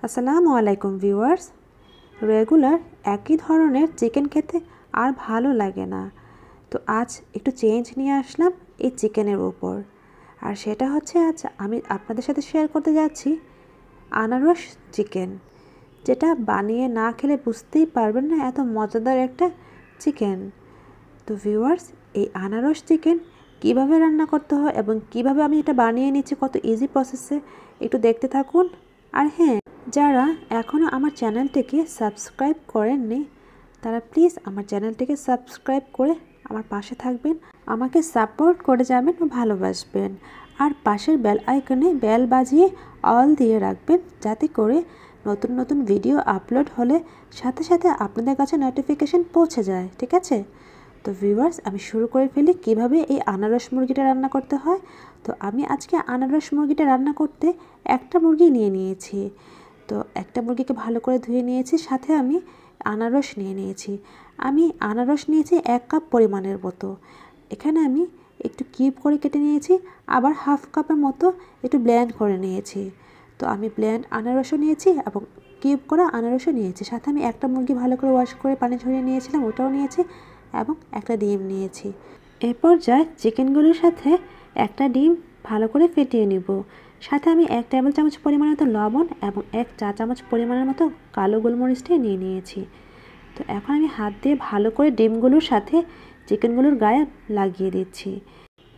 আসসালামু আলাইকুম viewers. Regular একই ধরনের চিকেন খেতে আর ভালো লাগে না, তো আজ একটু চেঞ্জ নিয়ে আসলাম এই চিকেনের উপর। আর সেটা হচ্ছে আজ আমি আপনাদের সাথে শেয়ার করতে যাচ্ছি আনারস চিকেন, যেটা বানিয়ে না খেলে বুঝতেই পারবেন না এত মজাদার একটা চিকেন। তো ভিউয়ার্স, এই আনারস চিকেন কিভাবে রান্না করতে হয় এবং কিভাবে আমি এটা বানিয়ে নিচ্ছি কত ইজি প্রসেসে, একটু দেখতে থাকুন। আর হ্যাঁ, যারা এখনও আমার চ্যানেলটিকে সাবস্ক্রাইব করেননি তারা প্লিজ আমার চ্যানেলটিকে সাবস্ক্রাইব করে আমার পাশে থাকবেন, আমাকে সাপোর্ট করে যাবেন ও ভালোবাসবেন। আর পাশের বেল আইকনে বেল বাজিয়ে অল দিয়ে রাখবেন, যাতে করে নতুন নতুন ভিডিও আপলোড হলে সাথে সাথে আপনাদের কাছে নোটিফিকেশন পৌঁছে যায়, ঠিক আছে? তো ভিউয়ার্স, আমি শুরু করে ফেলি কিভাবে এই আনারস মুরগিটা রান্না করতে হয়। তো আমি আজকে আনারস মুরগিটা রান্না করতে একটা মুরগি নিয়ে নিয়েছি। তো একটা মুরগিকে ভালো করে ধুয়ে নিয়েছি, সাথে আমি আনারস নিয়ে নিয়েছি। আমি আনারস নিয়েছি 1 কাপ পরিমাণের মতো। এখানে আমি একটু কিউব করে কেটে নিয়েছি, আবার হাফ কাপের মতো একটু ব্লেন্ড করে নিয়েছি। তো আমি ব্লেন্ড আনারসও নিয়েছি এবং কিউব করা আনারসও নিয়েছি, সাথে আমি একটা মুরগি ভালো করে ওয়াশ করে পানি ঝরিয়ে নিয়েছিলাম, ওটাও নিয়েছি এবং একটা ডিম নিয়েছি। এরপর যা চিকেনগুলোর সাথে একটা ডিম ভালো করে ফেটিয়ে নিব। সাথে আমি 1 টেবিল চামচ পরিমাণের মতো লবণ এবং 1 চা চামচ পরিমাণের মতো কালো গোলমরিচটা নিয়ে নিয়েছি। তো এখন আমি হাত দিয়ে ভালো করে ডিমগুলোর সাথে চিকেনগুলোর গায়ে লাগিয়ে দিচ্ছি।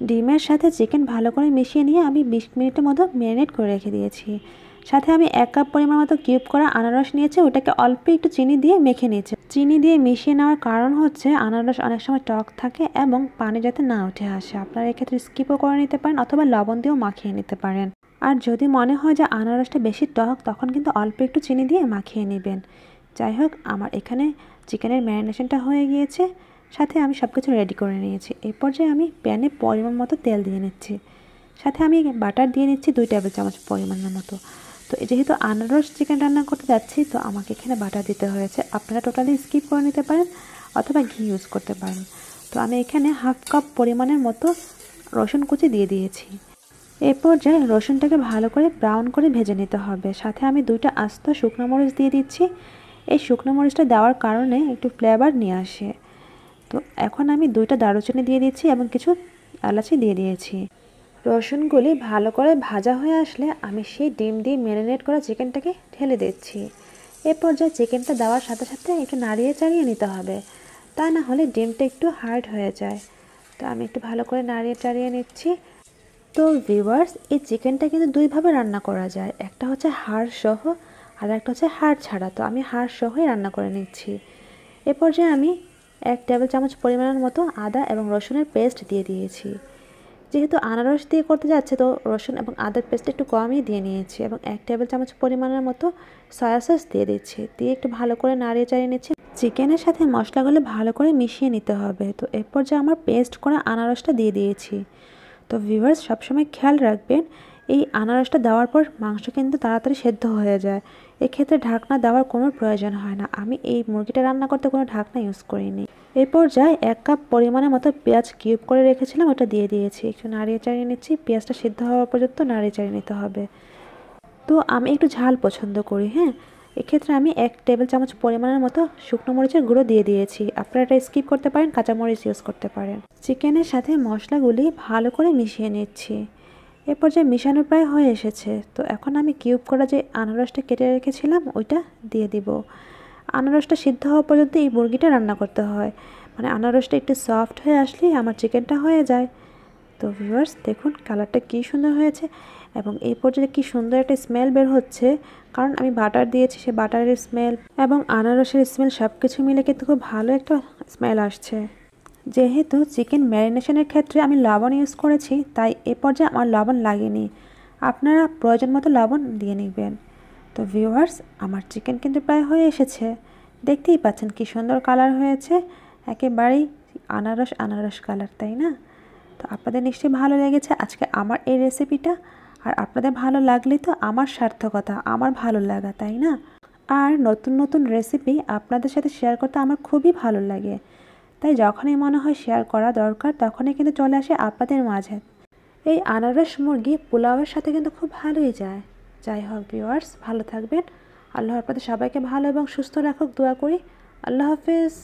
ডিমের সাথে চিকেন ভালো করে মিশিয়ে নিয়ে আমি 20 মিনিটের মতো ম্যারিনেট করে রেখে দিয়েছি। সাথে আমি 1 কাপ পরিমাণ মতো কিউব করা আনারস নিয়েছি, ওটাকে অল্প একটু চিনি দিয়ে মেখে নিয়েছি। চিনি দিয়ে মিশিয়ে নেওয়ার কারণ হচ্ছে আনারস অনেক সময় টক থাকে এবং পানি যাতে না উঠে আসে। আপনারা এক্ষেত্রে স্কিপও করে নিতে পারেন অথবা লবণ দিয়েও মাখিয়ে নিতে পারেন। আর যদি মনে হয় যে আনারসটা বেশি টক, তখন কিন্তু অল্প একটু চিনি দিয়ে মাখিয়ে নেবেন। যাই হোক, আমার এখানে চিকেনের ম্যারিনেশনটা হয়ে গিয়েছে, সাথে আমি সব কিছু রেডি করে নিয়েছি। এই পর্যায়ে আমি প্যানে পরিমাণ মতো তেল দিয়ে নিচ্ছি, সাথে আমি বাটার দিয়ে নিচ্ছি 2 টেবিল চামচ পরিমাণের মতো। তো যেহেতু আনারস চিকেন রান্না করতে যাচ্ছি, তো আমাকে এখানে বাটার দিতে হয়েছে। আপনারা টোটালি স্কিপ করে নিতে পারেন অথবা ঘি ইউজ করতে পারেন। তো আমি এখানে হাফ কাপ পরিমাণের মতো রসুন কুচি দিয়ে দিয়েছি। এই পর্যায়ে রসুনটাকে ভালো করে ব্রাউন করে ভেজে নিতে হবে। সাথে আমি 2টা আস্ত শুকনো মরিচ দিয়ে দিচ্ছি। এই শুকনো মরিচটা দেওয়ার কারণে একটু ফ্লেভার নিয়ে আসে। তো এখন আমি 2টা দারুচিনি দিয়ে দিচ্ছি এবং কিছু এলাচি দিয়ে দিয়েছি। রসুনগুলি ভালো করে ভাজা হয়ে আসলে আমি সেই ডিম দিয়ে ম্যারিনেট করা চিকেনটাকে ঢেলে দিচ্ছি। এ পর্যায়ে চিকেনটা দেওয়ার সাথে সাথে একটু নাড়িয়ে চাড়িয়ে নিতে হবে, তা না হলে ডিমটা একটু হার্ড হয়ে যায়। তো আমি একটু ভালো করে নাড়িয়ে চাড়িয়ে নিচ্ছি। তো ভিউয়ার্স, এই চিকেনটা কিন্তু 2ভাবে রান্না করা যায়, একটা হচ্ছে হাড় সহ আর একটা হচ্ছে হাড় ছাড়া। তো আমি হাড় সহই রান্না করে নিচ্ছি। এ পর্যায়ে আমি 1 টেবিল চামচ পরিমাণের মতো আদা এবং রসুনের পেস্ট দিয়ে দিয়েছি। যেহেতু আনারস দিয়ে করতে যাচ্ছে, তো রসুন এবং আদার পেস্ট একটু কমই দিয়ে নিয়েছি এবং 1 টেবিল চামচ পরিমাণের মতো সয়া সস দিয়ে দিচ্ছি। দিয়ে একটু ভালো করে নাড়িয়ে চাড়িয়ে নিচ্ছি। চিকেনের সাথে মশলাগুলো ভালো করে মিশিয়ে নিতে হবে। তো এর পর্যায়ে আমার পেস্ট করা আনারসটা দিয়ে দিয়েছি। তো ভিউয়ার্স, সবসময় খেয়াল রাখবেন এই আনারসটা দেওয়ার পর মাংস কিন্তু তাড়াতাড়ি সেদ্ধ হয়ে যায়। এক্ষেত্রে ঢাকনা দেওয়ার কোনো প্রয়োজন হয় না। আমি এই মুরগিটা রান্না করতে কোনো ঢাকনা ইউজ করিনি। এই পর্যায়ে 1 কাপ পরিমাণের মতো পেঁয়াজ কিউব করে রেখেছিলাম, ওটা দিয়ে দিয়েছি। একটু নাড়িয়ে চাড়িয়ে নিচ্ছি। পেঁয়াজটা সিদ্ধ হওয়া পর্যন্ত নাড়িয়ে চাড়িয়ে নিতে হবে। তো আমি একটু ঝাল পছন্দ করি, হ্যাঁ, এক্ষেত্রে আমি 1 টেবিল চামচ পরিমাণের মতো শুকনো মরিচের গুঁড়ো দিয়ে দিয়েছি। আপনারা এটা স্কিপ করতে পারেন, কাঁচামরিচ ইউজ করতে পারেন। চিকেনের সাথে মশলাগুলি ভালো করে মিশিয়ে নিচ্ছি। এ পর্যায়ে মিশানো প্রায় হয়ে এসেছে। তো এখন আমি কিউব করা যে আনারসটা কেটে রেখেছিলাম ওইটা দিয়ে দিব। আনারসটা সিদ্ধ হওয়া পর্যন্ত এই মুরগিটা রান্না করতে হয়, মানে আনারসটা একটু সফট হয়ে আসলেই আমার চিকেনটা হয়ে যায়। তো ভিউয়ার্স, দেখুন কালারটা কী সুন্দর হয়েছে এবং এই পর্যায়ে কী সুন্দর একটা স্মেল বের হচ্ছে, কারণ আমি বাটার দিয়েছি। সে বাটারের স্মেল এবং আনারসের স্মেল সব কিছু মিলে কিন্তু খুব ভালো একটা স্মেল আসছে। যেহেতু চিকেন ম্যারিনেশনের ক্ষেত্রে আমি লবণ ইউজ করেছি, তাই এ পর্যায়ে আমার লবণ লাগেনি। আপনারা প্রয়োজন মতো লবণ দিয়ে নেবেন। তো ভিউয়ার্স, আমার চিকেন কিন্তু প্রায় হয়ে এসেছে। দেখতেই পাচ্ছেন কী সুন্দর কালার হয়েছে, একেবারেই আনারস আনারস কালার, তাই না? তো আপনাদের নিশ্চয়ই ভালো লেগেছে আজকে আমার এই রেসিপিটা। আর আপনাদের ভালো লাগলেই তো আমার সার্থকতা, আমার ভালো লাগা, তাই না? আর নতুন নতুন রেসিপি আপনাদের সাথে শেয়ার করতে আমার খুবই ভালো লাগে। তাই যখনই মনে হয় শেয়ার করা দরকার, তখনই কিন্তু চলে আসে আপনাদের মাঝে। এই আনারস মুরগি পোলাওয়ের সাথে কিন্তু খুব ভালোই যায়। যাই হোক ভিউয়ার্স, ভালো থাকবেন, আল্লাহ আপনাদের সবাইকে ভালো এবং সুস্থ রাখুক দোয়া করি। আল্লাহ হাফেজ।